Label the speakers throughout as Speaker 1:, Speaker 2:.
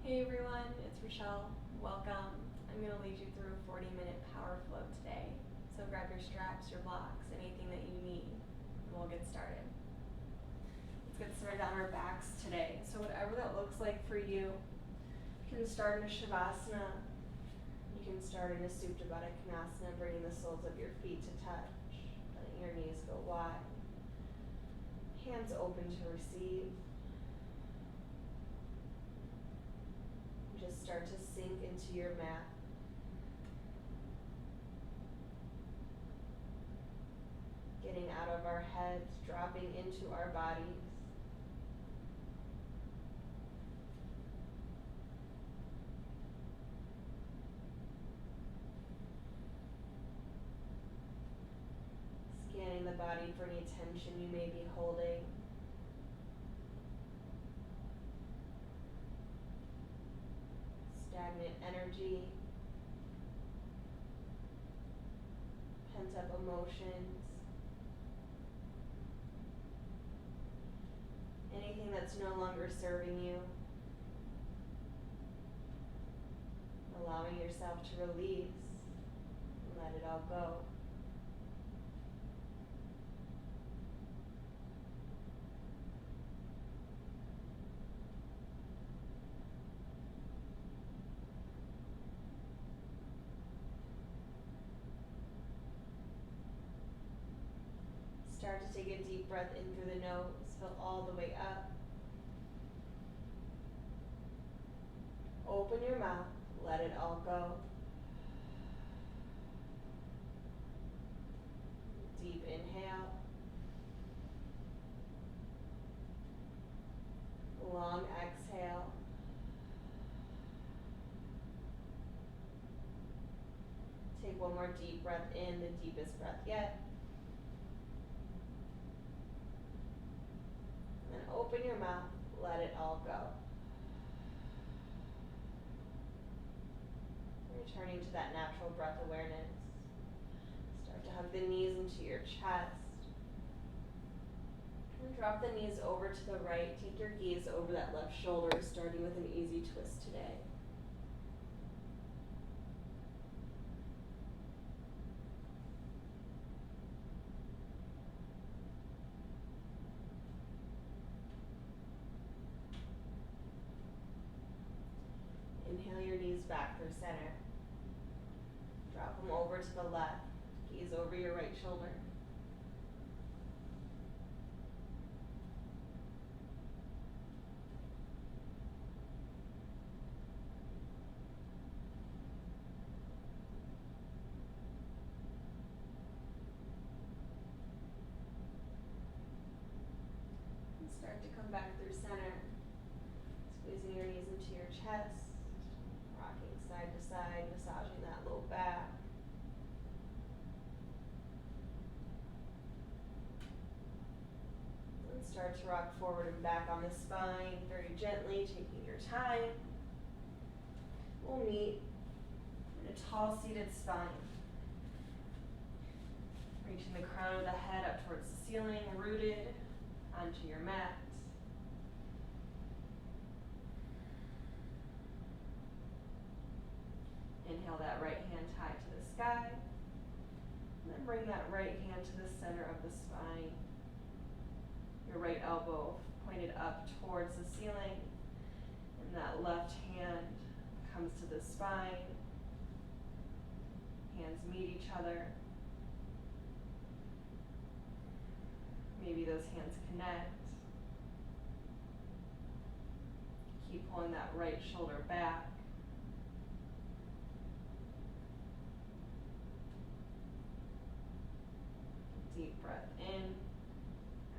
Speaker 1: Hey everyone, it's Rochelle. Welcome. I'm going to lead you through a 40-minute power flow today. So grab your straps, your blocks, anything that you need, and we'll get started. Let's get started on our backs today. So whatever that looks like for you, you can start in a Shavasana. You can start in a Supta Baddha Konasana, bringing the soles of your feet to touch, letting your knees go wide. Hands open to receive. Just start to sink into your mat. Getting out of our heads, dropping into our bodies. Scanning the body for any tension you may be holding. Stagnant energy. Pent up emotions. Anything that's no longer serving you. Allowing yourself to release and let it all go. Start to take a deep breath in through the nose, fill all the way up. Open your mouth, let it all go. Deep inhale. Long exhale. Take one more deep breath in, the deepest breath yet. And then open your mouth, let it all go. Returning to that natural breath awareness. Start to hug the knees into your chest. And drop the knees over to the right. Take your gaze over that left shoulder, starting with an easy twist today. Inhale your knees back through center. Drop them over to the left. Gaze over your right shoulder. And start to come back through center. Squeezing your knees into your chest. Rocking side to side, massaging that low back. And start to rock forward and back on the spine, very gently, taking your time. We'll meet in a tall seated spine. Reaching the crown of the head up towards the ceiling, rooted onto your mat. Inhale that right hand high to the sky. And then bring that right hand to the center of the spine. Your right elbow pointed up towards the ceiling. And that left hand comes to the spine. Hands meet each other. Maybe those hands connect. Keep pulling that right shoulder back. Deep breath in.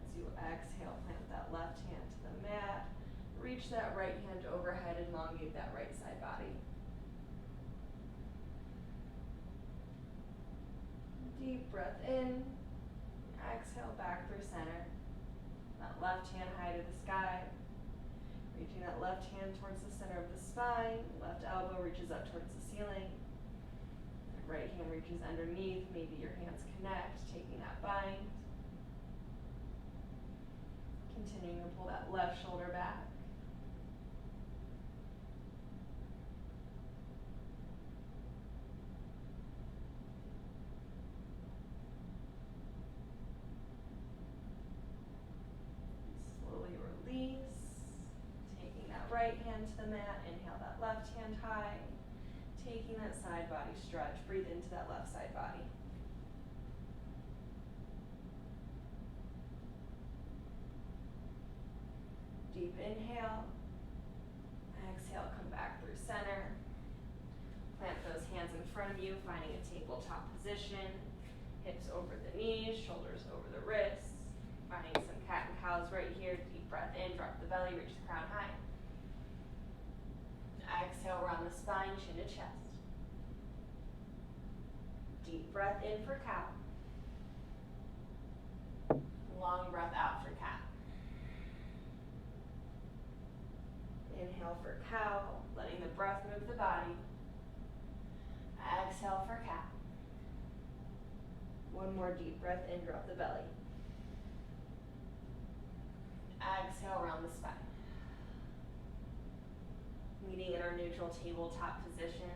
Speaker 1: As you exhale, plant that left hand to the mat. Reach that right hand overhead, elongate that right side body. Deep breath in. Exhale back through center. That left hand high to the sky. Reaching that left hand towards the center of the spine. Left elbow reaches up towards the ceiling. Right hand reaches underneath, maybe your hands connect, taking that bind. Continuing to pull that left shoulder back. right hand to the mat, inhale that left hand high. Taking that side body stretch, breathe into that left side body. Deep inhale. Exhale, come back through center. Plant those hands in front of you, finding a tabletop position. Hips over the knees, shoulders over the wrists. Finding some cat and cows right here. Deep breath in, drop the belly, reach the crown high. Exhale, round the spine, chin to chest. Deep breath in for cow. Long breath out for cat. Inhale for cow, letting the breath move the body. Exhale for cat. One more deep breath in, drop the belly. Exhale, round the spine. Meeting in our neutral tabletop position.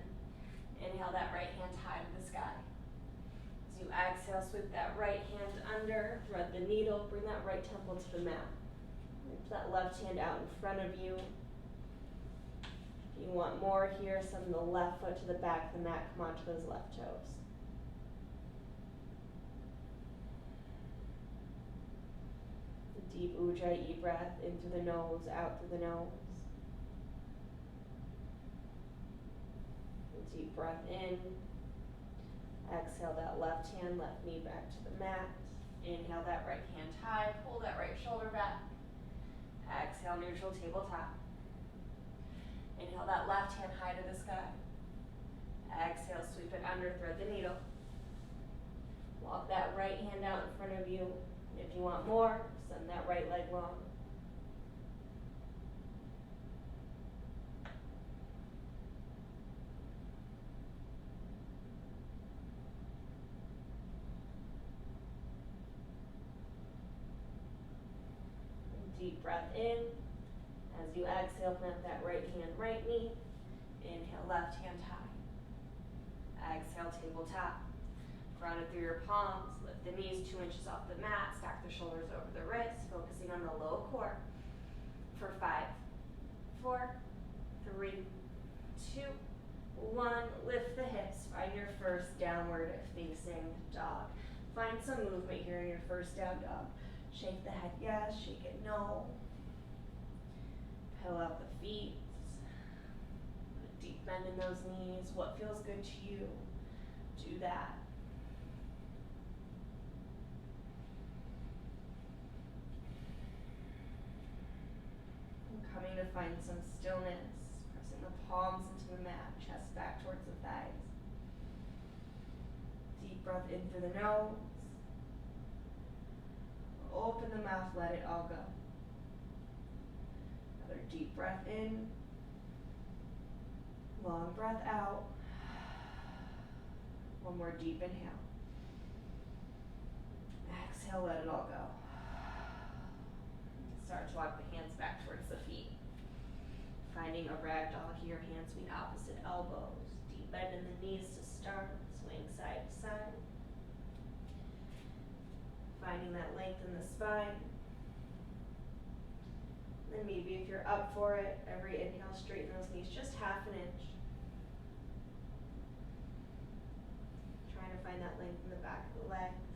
Speaker 1: Inhale that right hand high to the sky. As you exhale, sweep that right hand under, thread the needle, bring that right temple to the mat. Lift that left hand out in front of you. If you want more here, send the left foot to the back of the mat, come onto those left toes. Deep Ujjayi breath in through the nose, out through the nose. Deep breath in. Exhale that left hand, left knee back to the mat. Inhale that right hand high, pull that right shoulder back. Exhale, neutral tabletop. Inhale that left hand high to the sky. Exhale, sweep it under, thread the needle. Walk that right hand out in front of you. If you want more, send that right leg long. Deep breath in. As you exhale, plant that right hand, right knee. Inhale, left hand high. Exhale, tabletop. Ground it through your palms. Lift the knees 2 inches off the mat. Stack the shoulders over the wrists, focusing on the low core. For 5, 4, 3, 2, 1. Lift the hips. Find your first downward facing dog. Find some movement here in your first down dog. Shake the head yes, shake it no. Pedal out the feet. Put a deep bend in those knees. What feels good to you? Do that. And coming to find some stillness. Pressing the palms into the mat, chest back towards the thighs. Deep breath in through the nose. Open the mouth, let it all go. Another deep breath in. Long breath out. One more deep inhale. Exhale, let it all go. Start to walk the hands back towards the feet. Finding a ragdoll here, hands meet opposite elbows. Deep bend in the knees to start. Swing side to side. Finding that length in the spine. Then maybe if you're up for it, every inhale, straighten those knees just half an inch. Trying to find that length in the back of the legs.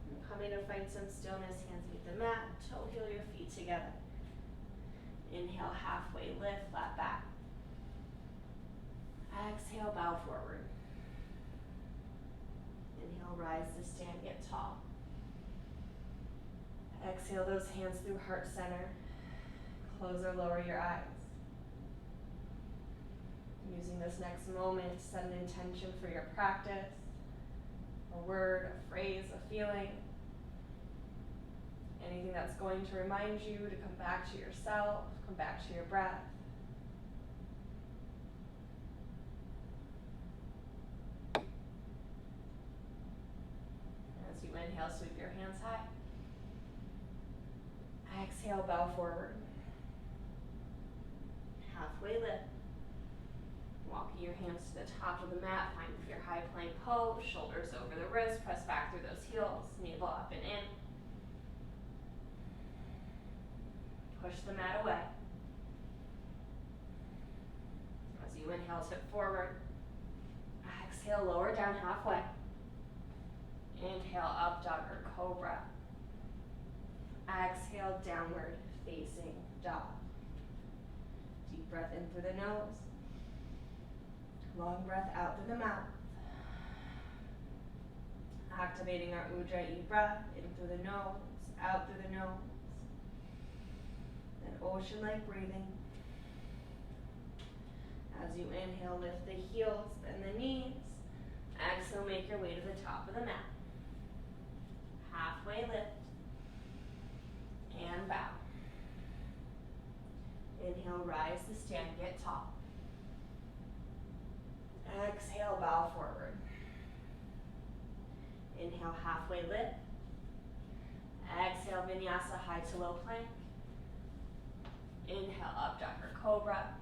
Speaker 1: And coming to find some stillness, hands meet the mat, toe heel your feet together. Inhale, halfway lift, flat back. Exhale, bow forward. Inhale, rise to stand, get tall. Exhale those hands through heart center. Close or lower your eyes. Using this next moment to set an intention for your practice. A word, a phrase, a feeling. Anything that's going to remind you to come back to yourself, come back to your breath. As you inhale, sweep your hands high. Exhale, bow forward. Halfway lift. Walking your hands to the top of the mat, find your high plank pose, shoulders over the wrist, press back through those heels, navel up and in. Push the mat away. As you inhale, tip forward. Exhale, lower down halfway. Inhale, up dog or cobra. Exhale, downward facing dog. Deep breath in through the nose. Long breath out through the mouth. Activating our Ujjayi breath in through the nose, out through the nose. Then ocean-like breathing. As you inhale, lift the heels, bend the knees. Exhale, make your way to the top of the mat. Halfway lift. And bow. Inhale, rise to stand, get tall. Exhale, bow forward. Inhale, halfway lift. Exhale, Vinyasa high to low plank. Inhale, up dog or cobra.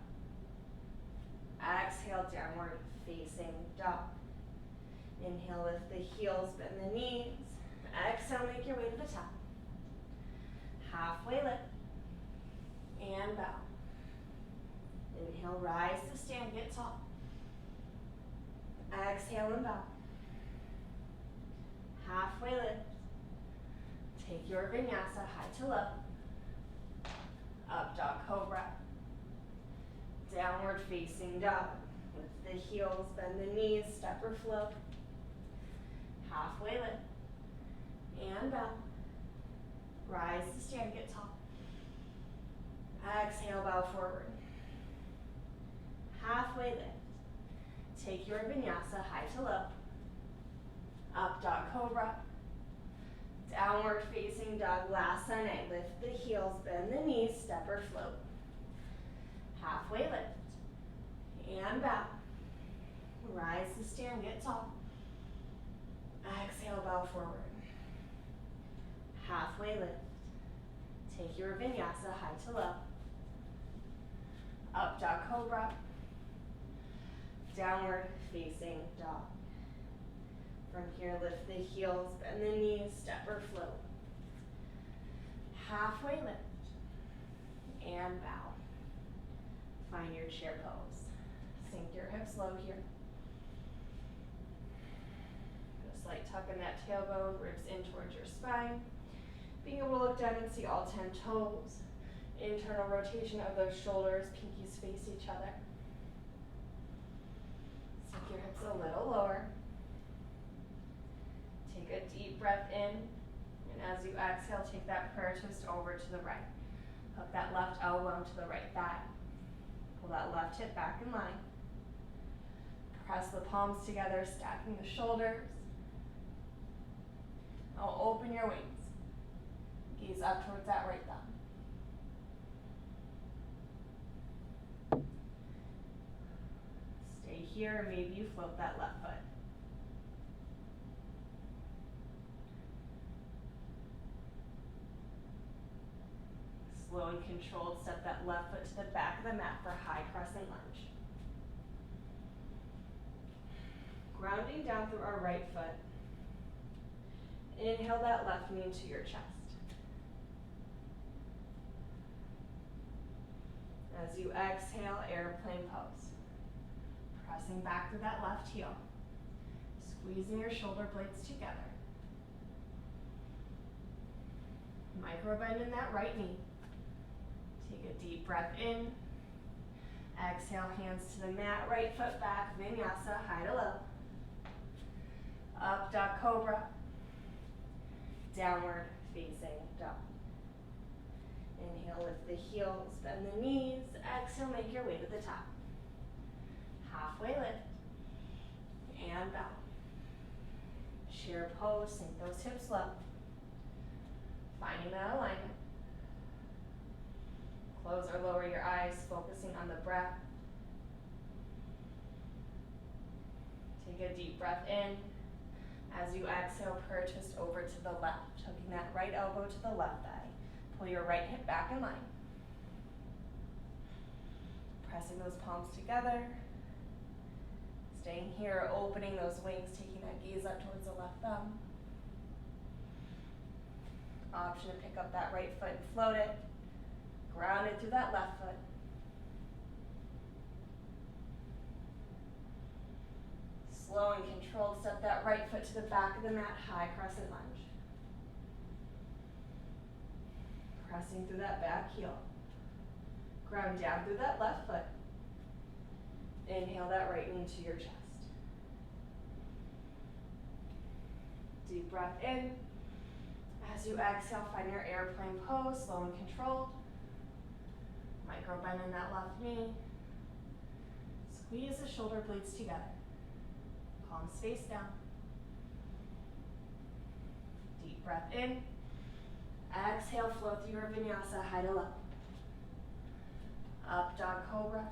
Speaker 1: Exhale, downward facing dog. Inhale, lift the heels, bend the knees. Exhale, make your way to the top. Halfway lift. And bow. Inhale, rise to stand, get tall. Exhale and bow. Halfway lift. Take your Vinyasa high to low. Up dog cobra. Downward facing dog. Lift the heels, bend the knees, step or float. Halfway lift. And bow. Rise to stand, get tall. Exhale, bow forward. Halfway lift. Take your Vinyasa high to low. Up dog cobra. Downward facing dog, last night. Lift the heels, bend the knees, step or float. Halfway lift. And bow. Rise to stand, get tall. Exhale, bow forward. Halfway lift. Take your Vinyasa high to low. Up dog cobra. Downward facing dog. From here, lift the heels, bend the knees, step or float. Halfway lift. And bow. Find your chair pose. Sink your hips low here. Just like tucking that tailbone, ribs in towards your spine. Being able to look down and see all 10 toes. Internal rotation of those shoulders, pinkies face each other. Sink your hips a little lower. Take a deep breath in, and as you exhale, take that prayer twist over to the right. Hook that left elbow into the right thigh. Pull that left hip back in line. Press the palms together, stacking the shoulders. Now open your wings. Gaze up towards that right thumb. Stay here, maybe you float that left foot. Slow and controlled, step that left foot to the back of the mat for high crescent lunge. Grounding down through our right foot. Inhale that left knee into your chest. As you exhale, airplane pose. Pressing back through that left heel. Squeezing your shoulder blades together. Micro bend in that right knee. Take a deep breath in. Exhale, hands to the mat, right foot back, Vinyasa, high to low. Up dog cobra. Downward facing dog. Inhale, lift the heels, bend the knees. Exhale, make your way to the top. Halfway lift. And bow. Chair pose, sink those hips low. Finding that alignment. Close or lower your eyes, focusing on the breath. Take a deep breath in. As you exhale, prayer twist over to the left, hooking that right elbow to the left thigh. Pull your right hip back in line. Pressing those palms together. Staying here, opening those wings, taking that gaze up towards the left thumb. Option to pick up that right foot and float it. Grounded through that left foot. Slow and controlled, step that right foot to the back of the mat, high crescent lunge. Pressing through that back heel. Ground down through that left foot. Inhale that right knee to your chest. Deep breath in. As you exhale, find your airplane pose, slow and controlled. Micro bend in that left knee. Squeeze the shoulder blades together. Palms face down. Deep breath in. Exhale, flow through your vinyasa, high to low. Up dog cobra.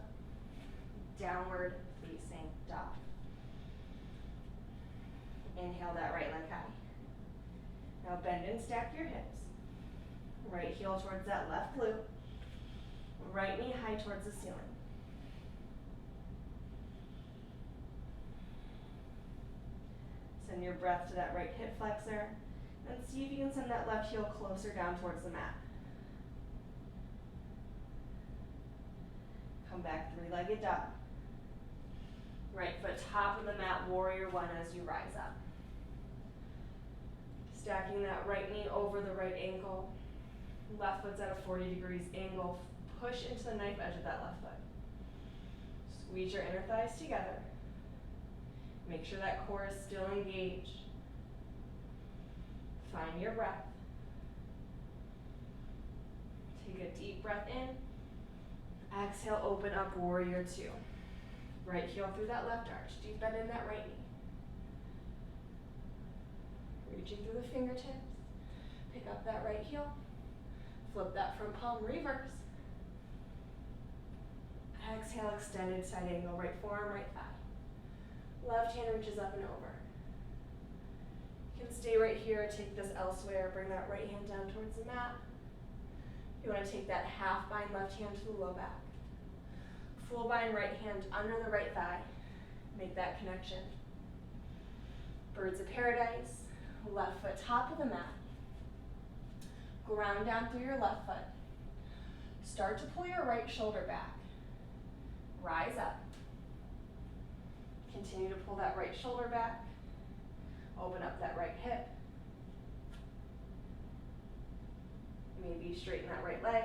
Speaker 1: Downward facing dog. Inhale that right leg high. Now bend and stack your hips. Right heel towards that left glute. Right knee high towards the ceiling. Send your breath to that right hip flexor. And see if you can send that left heel closer down towards the mat. Come back, three-legged dog. Right foot top of the mat, warrior one as you rise up. Stacking that right knee over the right ankle. Left foot's at a 40 degrees angle. Push into the knife edge of that left foot. Squeeze your inner thighs together. Make sure that core is still engaged. Find your breath. Take a deep breath in. Exhale, open up, warrior two. Right heel through that left arch. Deep bend in that right knee. Reaching through the fingertips. Pick up that right heel. Flip that front palm, reverse. Exhale, extended side angle, right forearm, right thigh. Left hand reaches up and over. You can stay right here, take this elsewhere, bring that right hand down towards the mat. You want to take that half bind left hand to the low back. Full bind right hand under the right thigh. Make that connection. Birds of paradise, left foot top of the mat. Ground down through your left foot. Start to pull your right shoulder back. Rise up. Continue to pull that right shoulder back. Open up that right hip. Maybe straighten that right leg.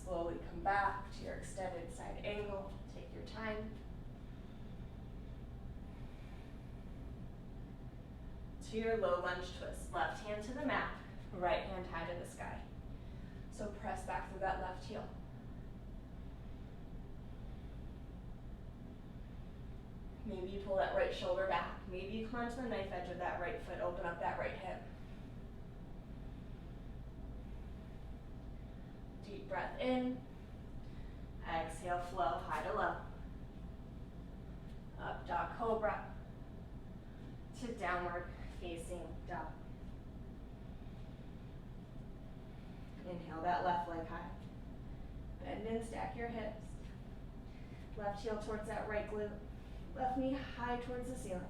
Speaker 1: Slowly come back to your extended side angle. Take your time. To your low lunge twist. Left hand to the mat, right hand high to the sky. So press back through that left heel. Maybe you pull that right shoulder back. Maybe you come onto the knife edge of that right foot, open up that right hip. Deep breath in. Exhale, flow, high to low. Up dog cobra to downward facing dog. Inhale that left leg high. Bend and stack your hips. Left heel towards that right glute. Left knee high towards the ceiling.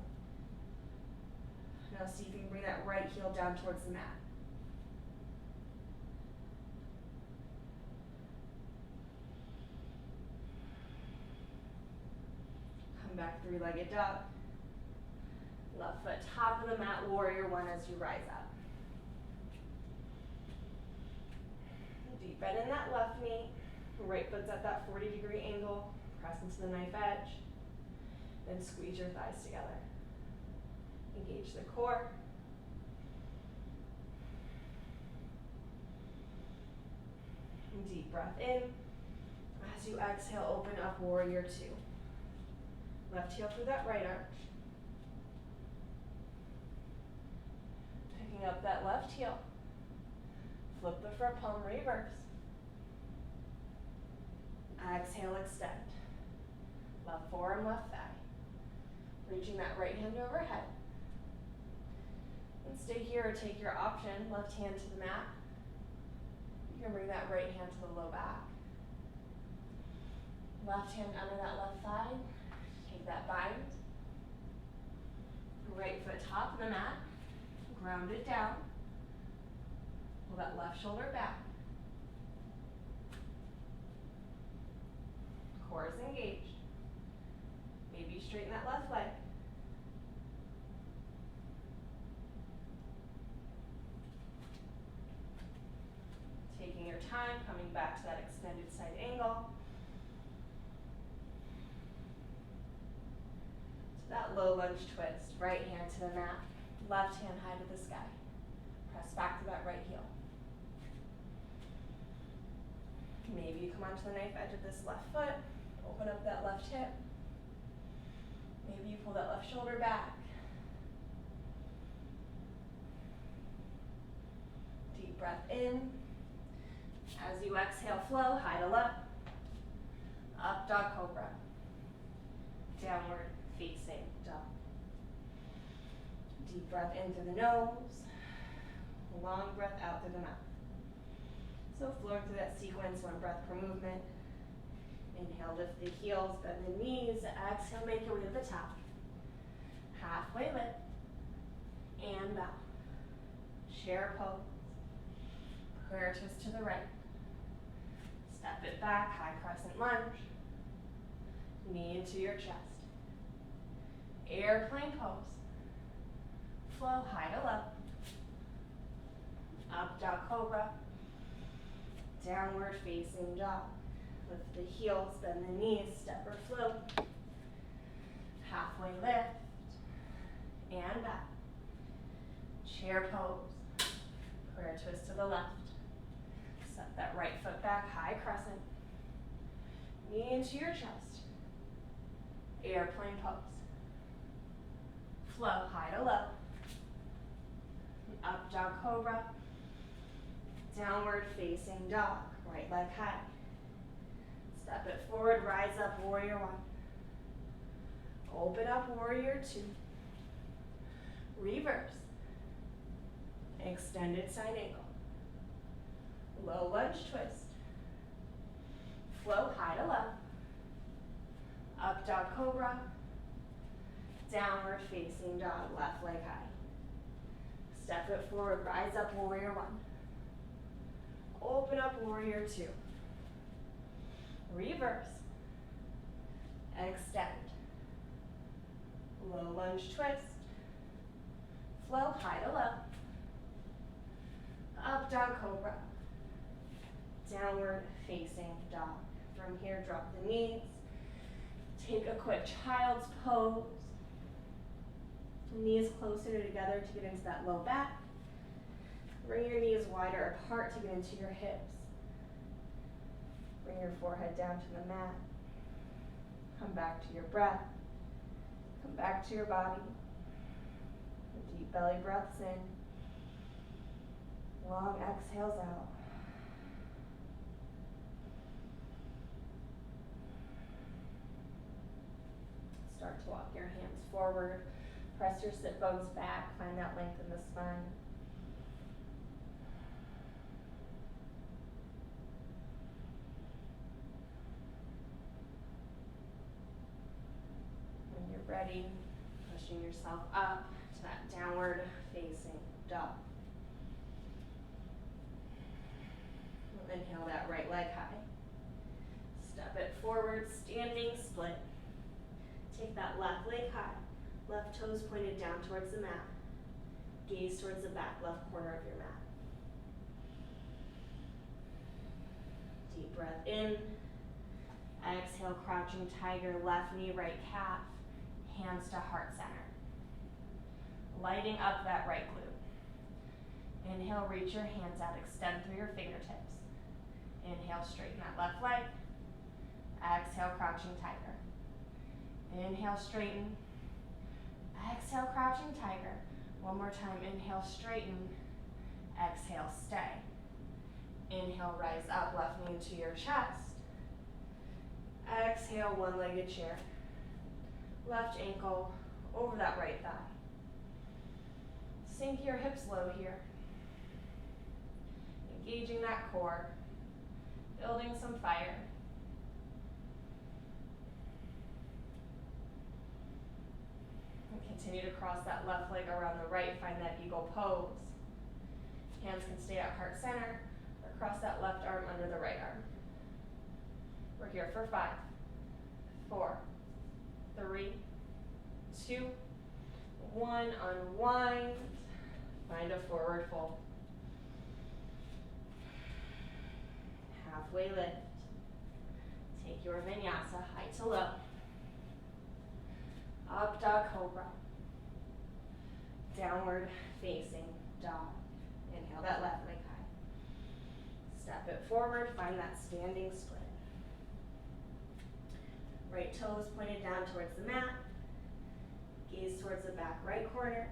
Speaker 1: Now see if you can bring that right heel down towards the mat. Come back, three-legged dog. Left foot top of the mat, warrior one as you rise up. Deep bend in that left knee. Right foot's at that 40-degree angle. Press into the knife edge. Then squeeze your thighs together. Engage the core. Deep breath in. As you exhale, open up, warrior two. Left heel through that right arch. Picking up that left heel. Flip the front palm, reverse. Exhale, extend. Left forearm, left thigh. Reaching that right hand overhead. And stay here or take your option. Left hand to the mat. You can bring that right hand to the low back. Left hand under that left thigh. Take that bind. Right foot top of the mat. Ground it down. Pull that left shoulder back. Core is engaged. Maybe straighten that left leg. Taking your time, coming back to that extended side angle. To that low lunge twist. Right hand to the mat, left hand high to the sky. Press back to that right heel. Maybe you come onto the knife edge of this left foot, open up that left hip. Maybe you pull that left shoulder back. Deep breath in. As you exhale, flow, high to low. Up dog cobra. Downward facing dog. Deep breath in through the nose. Long breath out through the mouth. So flowing through that sequence, 1 breath per movement. Inhale, lift the heels, bend the knees. Exhale, make your way to the top. Halfway lift. And bow. Chair pose. Prayer twist to the right. Step it back, high crescent lunge. Knee into your chest. Airplane pose. Flow high to low. Up dog cobra. Downward facing dog. Lift the heels, bend the knees, step or float. Halfway lift. And back. Chair pose. Prayer twist to the left. Set that right foot back, high crescent. Knee into your chest. Airplane pose. Flow high to low. Up dog cobra. Downward facing dog. Right leg high. Step it forward, rise up, warrior 1. Open up, warrior 2. Reverse. Extended side angle. Low lunge twist. Flow high to low. Up dog cobra. Downward facing dog, left leg high. Step it forward, rise up, warrior 1. Open up, warrior 2. Reverse. Extend. Low lunge twist. Flow high to low. Up dog cobra. Downward facing dog. From here, drop the knees. Take a quick child's pose. Knees closer together to get into that low back. Bring your knees wider apart to get into your hips. Bring your forehead down to the mat. Come back to your breath. Come back to your body. Deep belly breaths in. Long exhales out. Start to walk your hands forward. Press your sit bones back. Find that length in the spine. When you're ready, pushing yourself up to that downward facing dog. Inhale that right leg high. Step it forward, standing split. Take that left leg high. Left toes pointed down towards the mat. Gaze towards the back left corner of your mat. Deep breath in. Exhale, crouching tiger, left knee, right calf. Hands to heart center. Lighting up that right glute. Inhale, reach your hands out, extend through your fingertips. Inhale, straighten that left leg. Exhale, crouching tiger. Inhale, straighten. Exhale, crouching tiger. One more time, inhale, straighten. Exhale, stay. Inhale, rise up, left knee into your chest. Exhale, one-legged chair. Left ankle over that right thigh. Sink your hips low here. Engaging that core. Building some fire. And continue to cross that left leg around the right, find that eagle pose. Hands can stay at heart center, or cross that left arm under the right arm. We're here for 5, 4, 3, 2, 1, unwind, find a forward fold. Halfway lift. Take your vinyasa high to low. Up dog cobra. Downward facing dog. Inhale that left leg high. Step it forward, find that standing split. Right toes pointed down towards the mat. Gaze towards the back right corner.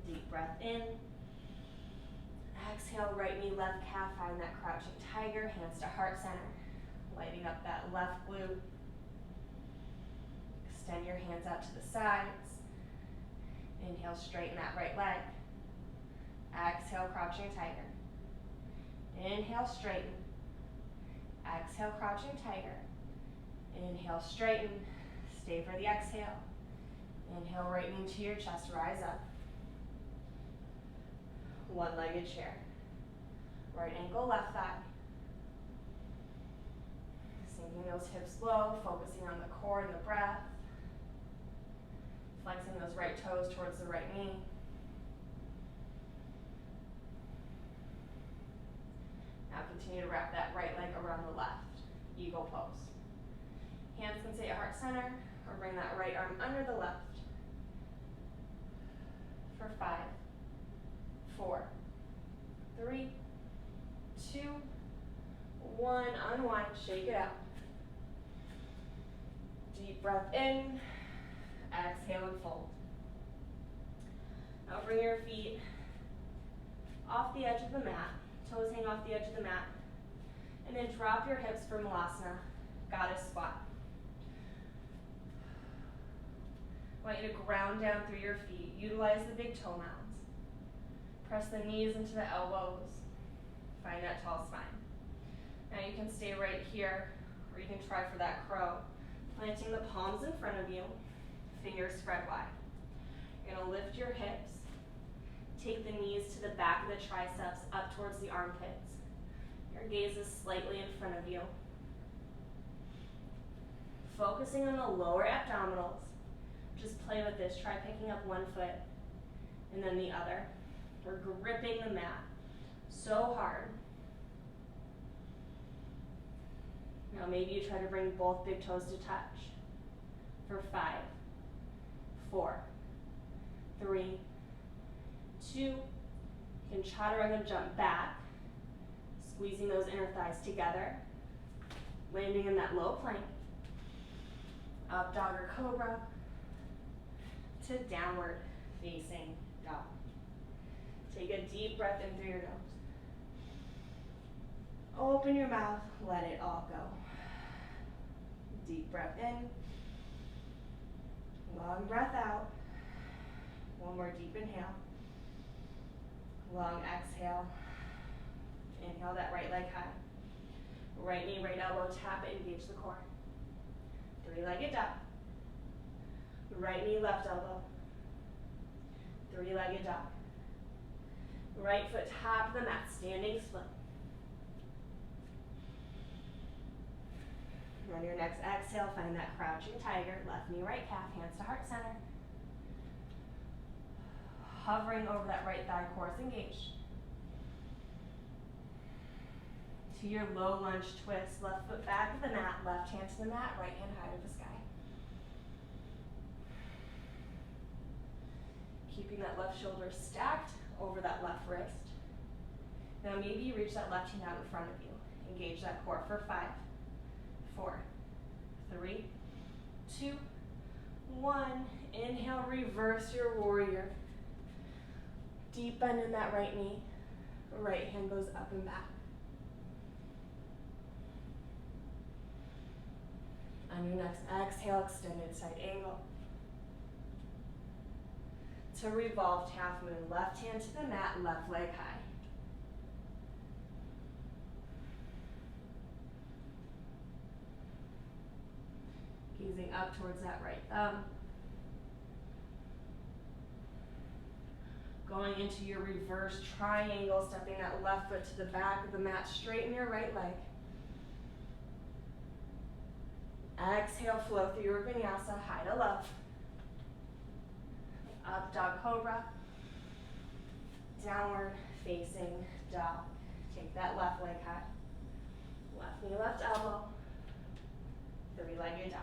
Speaker 1: Deep breath in. Exhale, right knee, left calf, find that crouching tiger, hands to heart center. Lighting up that left glute. Extend your hands out to the sides. Inhale, straighten that right leg. Exhale, crouching tiger. Inhale, straighten. Exhale, crouching tiger. Inhale, straighten. Stay for the exhale. Inhale, right knee to your chest, rise up. One-legged chair. Right ankle, left thigh. Sinking those hips low, focusing on the core and the breath. Flexing those right toes towards the right knee. Now continue to wrap that right leg around the left. Eagle pose. Hands can stay at heart center, or bring that right arm under the left. For 5, 4, 3, 2, 1. Unwind, shake it out. Deep breath in. Exhale and fold. Now bring your feet off the edge of the mat. Toes hang off the edge of the mat. And then drop your hips for Malasana, goddess squat. I want you to ground down through your feet. Utilize the big toe mounds. Press the knees into the elbows. Find that tall spine. Now you can stay right here, or you can try for that crow. Planting the palms in front of you, fingers spread wide. You're gonna lift your hips. Take the knees to the back of the triceps, up towards the armpits. Your gaze is slightly in front of you. Focusing on the lower abdominals. Just play with this. Try picking up one foot and then the other. We're gripping the mat so hard. Now maybe you try to bring both big toes to touch. For 5, 4, 3, 2. You can chaturanga jump back, squeezing those inner thighs together, landing in that low plank. Up dog or cobra to downward facing dog. Take a deep breath in through your nose. Open your mouth, let it all go. Deep breath in. Long breath out. One more deep inhale. Long exhale. Inhale that right leg high. Right knee, right elbow, tap it, engage the core. Three-legged dog. Right knee, left elbow. Three-legged dog. Right foot top of the mat, standing split. On your next exhale, find that crouching tiger, left knee, right calf, hands to heart center. Hovering over that right thigh, core is engaged. To your low lunge twist, left foot back of the mat, left hand to the mat, right hand high to the sky. Keeping that left shoulder stacked over that left wrist. Now maybe you reach that left hand out in front of you. Engage that core for 5, 4, 3, 2, 1. Inhale, reverse your warrior. Deep bend in that right knee. Right hand goes up and back. On your next exhale, extended side angle. To revolved half moon, left hand to the mat, left leg high. up towards that right thumb. Going into your reverse triangle, stepping that left foot to the back of the mat, straighten your right leg. Exhale, flow through your vinyasa, high to low. Up dog cobra. Downward facing dog. Take that left leg high. Left knee, left elbow. Three-legged dog.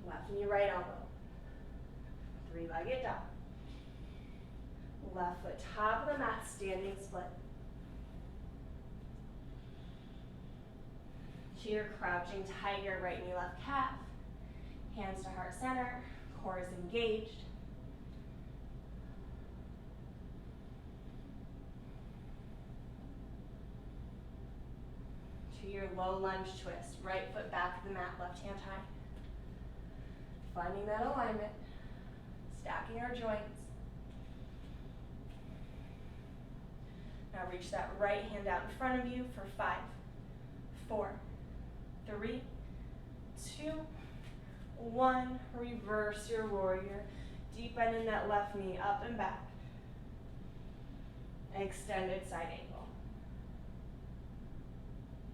Speaker 1: Left knee, right elbow. Three-legged dog. Left foot, top of the mat, standing split. To your crouching tiger, right knee, left calf. Hands to heart center, core is engaged. To your low lunge twist, right foot back of the mat, left hand high. Finding that alignment, stacking our joints. Now reach that right hand out in front of you for 5, 4, 3, 2, 1. Reverse your warrior. Deep bend in that left knee, up and back. Extended side angle.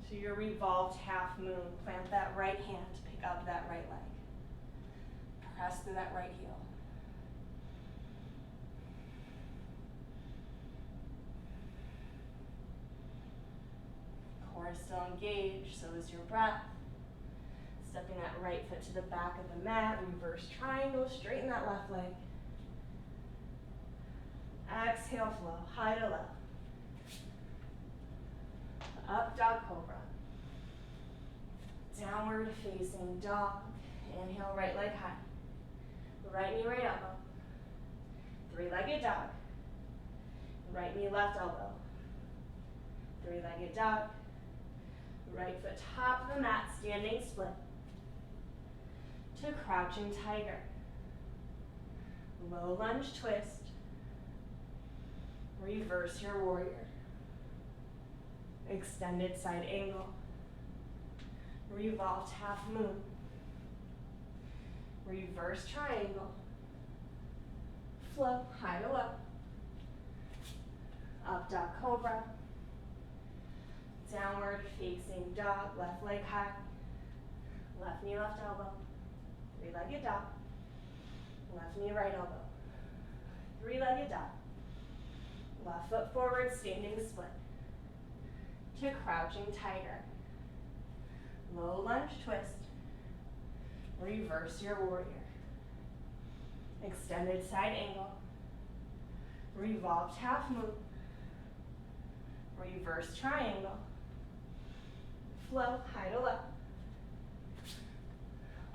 Speaker 1: To your revolved half moon, plant that right hand, pick up that right leg. Press through that right heel. Core is still engaged, so is your breath. Stepping that right foot to the back of the mat, reverse triangle, straighten that left leg. Exhale, flow, high to low. Up dog cobra. Downward facing dog. Inhale, right leg high. Right knee, right elbow. Three-legged dog. Right knee, left elbow. Three-legged dog. Right foot top of the mat, standing split. To crouching tiger. Low lunge twist. Reverse your warrior. Extended side angle. Revolved half moon. Reverse triangle. Flow, high to low. Up dog cobra. Downward facing dog, left leg high. Left knee, left elbow. Three-legged dog. Left knee, right elbow. Three-legged dog. Left foot forward, standing split. To crouching tiger. Low lunge twist. Reverse your warrior. Extended side angle. Revolved half moon. Reverse triangle. Flow, high to low.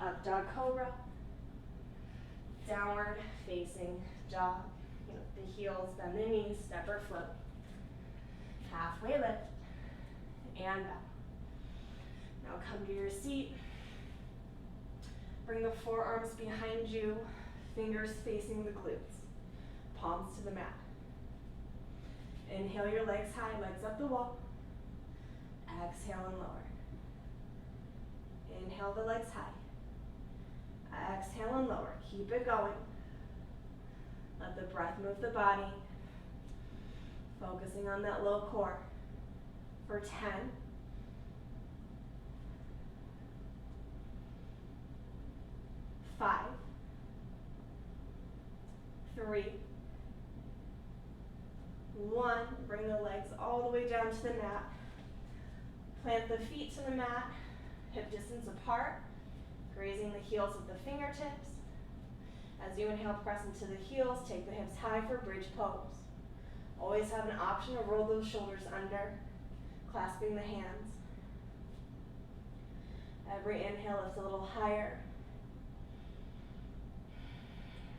Speaker 1: Up dog cobra. Downward facing dog. The heels, bend the knees, step or float. Halfway lift. And back. Now come to your seat. Bring the forearms behind you, fingers facing the glutes, palms to the mat. Inhale your legs high, legs up the wall. Exhale and lower. Inhale the legs high. Exhale and lower. Keep it going. Let the breath move the body. Focusing on that low core. For 10. 5, 3, 1. Bring the legs all the way down to the mat. Plant the feet to the mat, hip distance apart, grazing the heels with the fingertips. As you inhale, press into the heels, take the hips high for bridge pose. Always have an option to roll those shoulders under, clasping the hands. Every inhale lifts a little higher.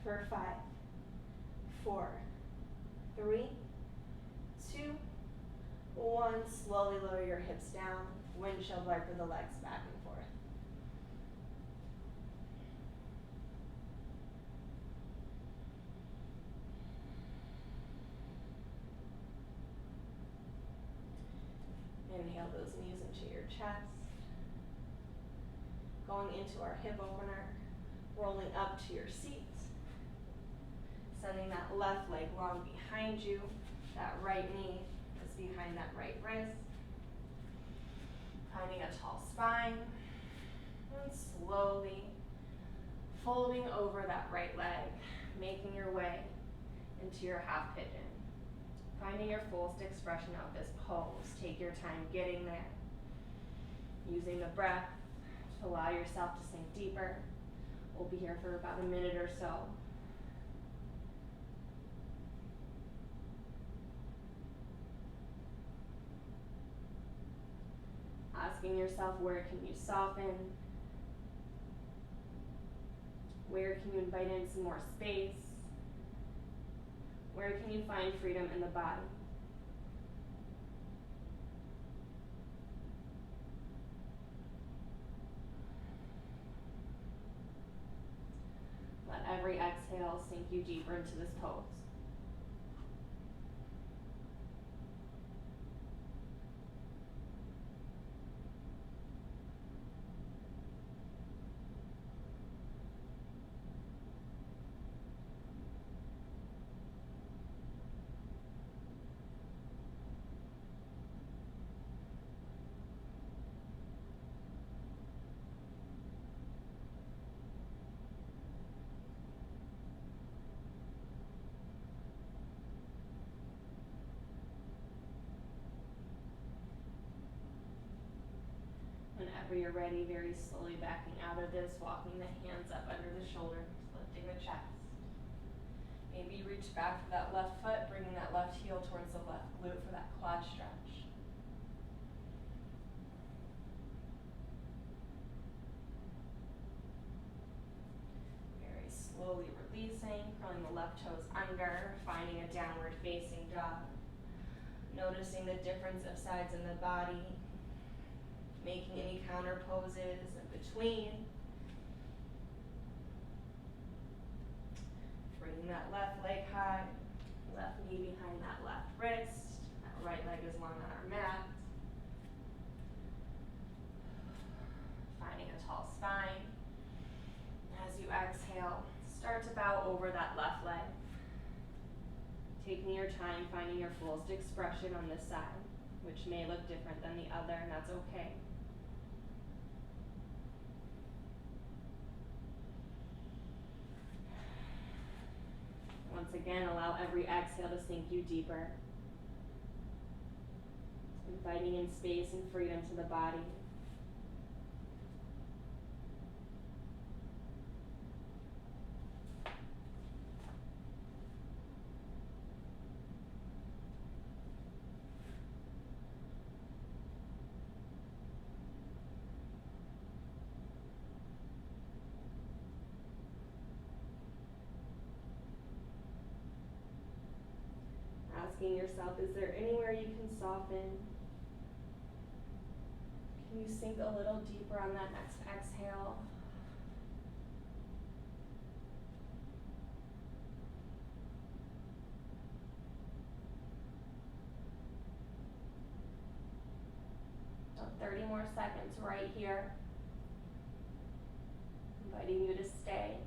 Speaker 1: For 5, 4, 3, 2, 1. Slowly lower your hips down. Windshield wiper the legs back and forth. Inhale those knees into your chest. going into our hip opener, rolling up to your seat, sending that left leg long behind you, that right knee is behind that right wrist, finding a tall spine, and slowly folding over that right leg, making your way into your half pigeon. Finding your fullest expression of this pose. Take your time getting there. Using the breath to allow yourself to sink deeper. We'll be here for about a minute or so. Asking yourself, where can you soften? Where can you invite in some more space? Where can you find freedom in the body? Let every exhale sink you deeper into this pose. Whenever you're ready, very slowly backing out of this, walking the hands up under the shoulders, lifting the chest. Maybe you reach back for that left foot, bringing that left heel towards the left glute for that quad stretch. Very slowly releasing, curling the left toes under, finding a downward facing dog. Noticing the difference of sides in the body. Making any counter poses in between. Bringing that left leg high, left knee behind that left wrist, that right leg is long on our mat. Finding a tall spine. As you exhale, start to bow over that left leg. Taking your time, finding your fullest expression on this side, which may look different than the other, and that's okay. Once again, allow every exhale to sink you deeper. Inviting in space and freedom to the body. Asking yourself, is there anywhere you can soften? Can you sink a little deeper on that next exhale? About 30 more seconds right here. Inviting you to stay.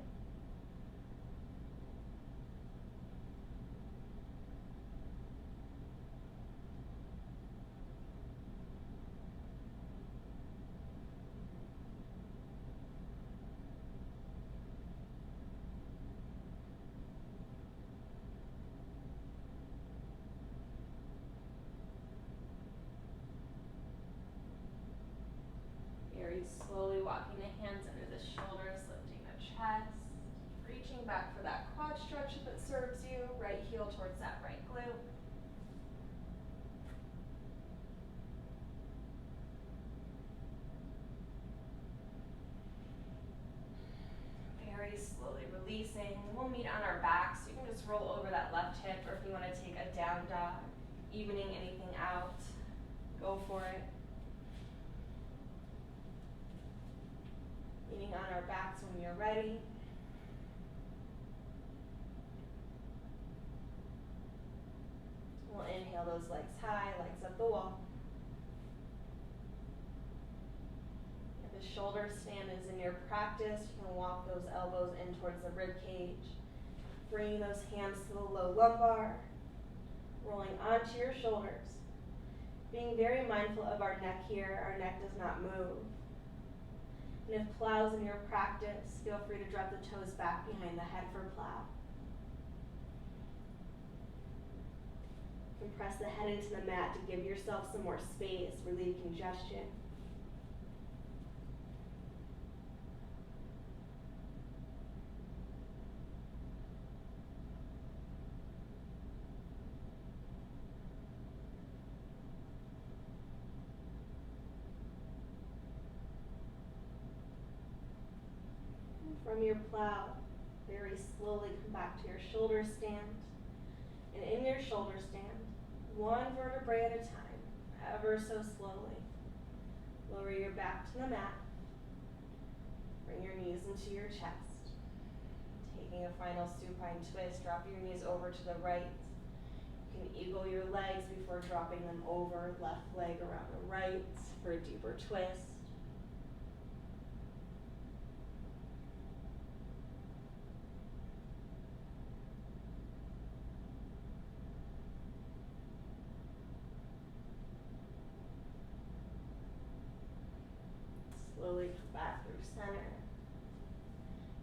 Speaker 1: Very slowly walking the hands under the shoulders, lifting the chest, reaching back for that quad stretch if it serves you, right heel towards that right glute. Very slowly releasing. We'll meet on our back, so you can just roll over that left hip, or if you want to take a down dog, evening anything out, go for it. Meeting on our backs when you're ready. We'll inhale those legs high, legs up the wall. The shoulder stand is in your practice. You can walk those elbows in towards the rib cage. Bringing those hands to the low lumbar. Rolling onto your shoulders. Being very mindful of our neck here. Our neck does not move. And if plow's in your practice, feel free to drop the toes back behind the head for plow. And press the head into the mat to give yourself some more space, relieve congestion. From your plow, very slowly come back to your shoulder stand. And in your shoulder stand, one vertebrae at a time, ever so slowly. Lower your back to the mat. Bring your knees into your chest. Taking a final supine twist, drop your knees over to the right. You can eagle your legs before dropping them over, left leg around the right for a deeper twist. Slowly come back through center.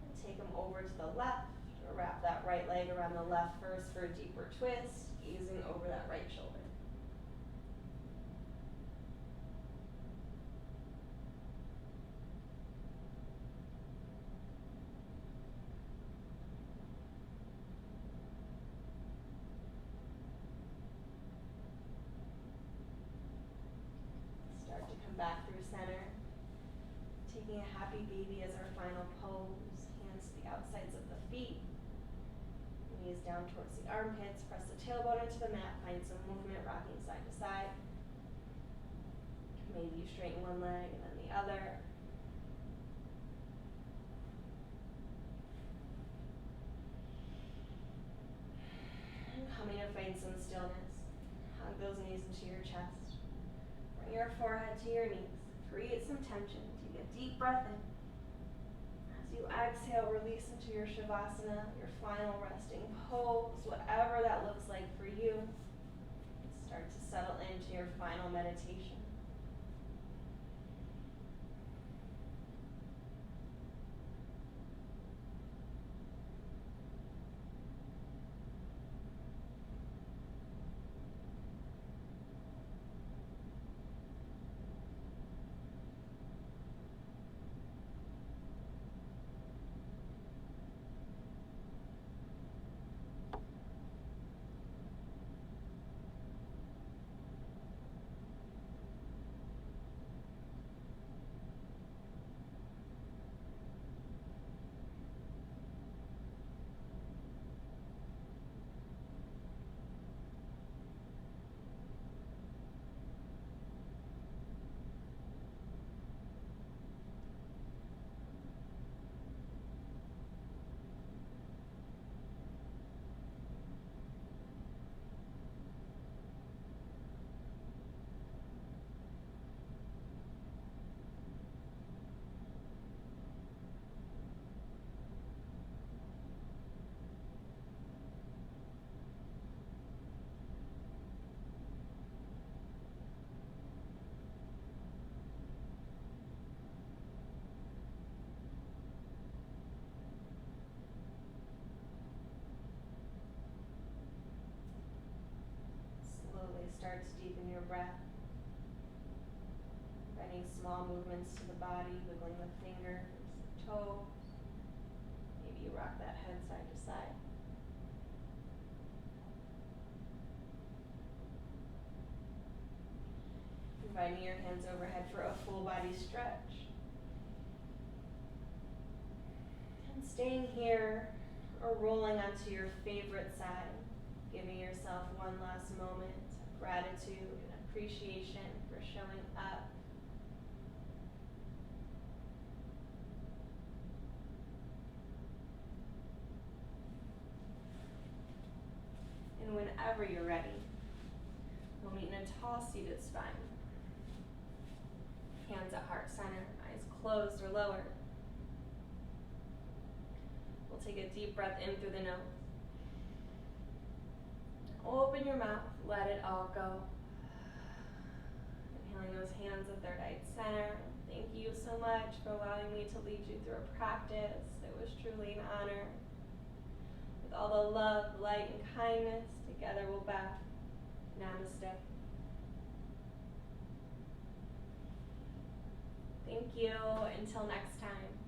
Speaker 1: And take them over to the left, or wrap that right leg around the left first for a deeper twist, easing over that right shoulder. Start to come back through center. Taking a happy baby as our final pose. Hands to the outsides of the feet. Knees down towards the armpits. Press the tailbone into the mat. Find some movement, rocking side to side. Maybe you straighten one leg and then the other. And coming to find some stillness. Hug those knees into your chest. Bring your forehead to your knees. Create some tension. Take a deep breath in. As you exhale, release into your Shavasana, your final resting pose, whatever that looks like for you. Start to settle into your final meditation. Start to deepen your breath. Finding small movements to the body, wiggling the fingers, toes. Maybe you rock that head side to side. Inviting your hands overhead for a full body stretch. And staying here or rolling onto your favorite side, giving yourself one last moment. Gratitude and appreciation for showing up. And whenever you're ready, we'll meet in a tall seated spine. Hands at heart center, eyes closed or lowered. We'll take a deep breath in through the nose. Open your mouth, let it all go. Inhaling those hands at third eye center. Thank you so much for allowing me to lead you through a practice. It was truly an honor. With all the love, light, and kindness, together we'll bow. Namaste. Thank you. Until next time.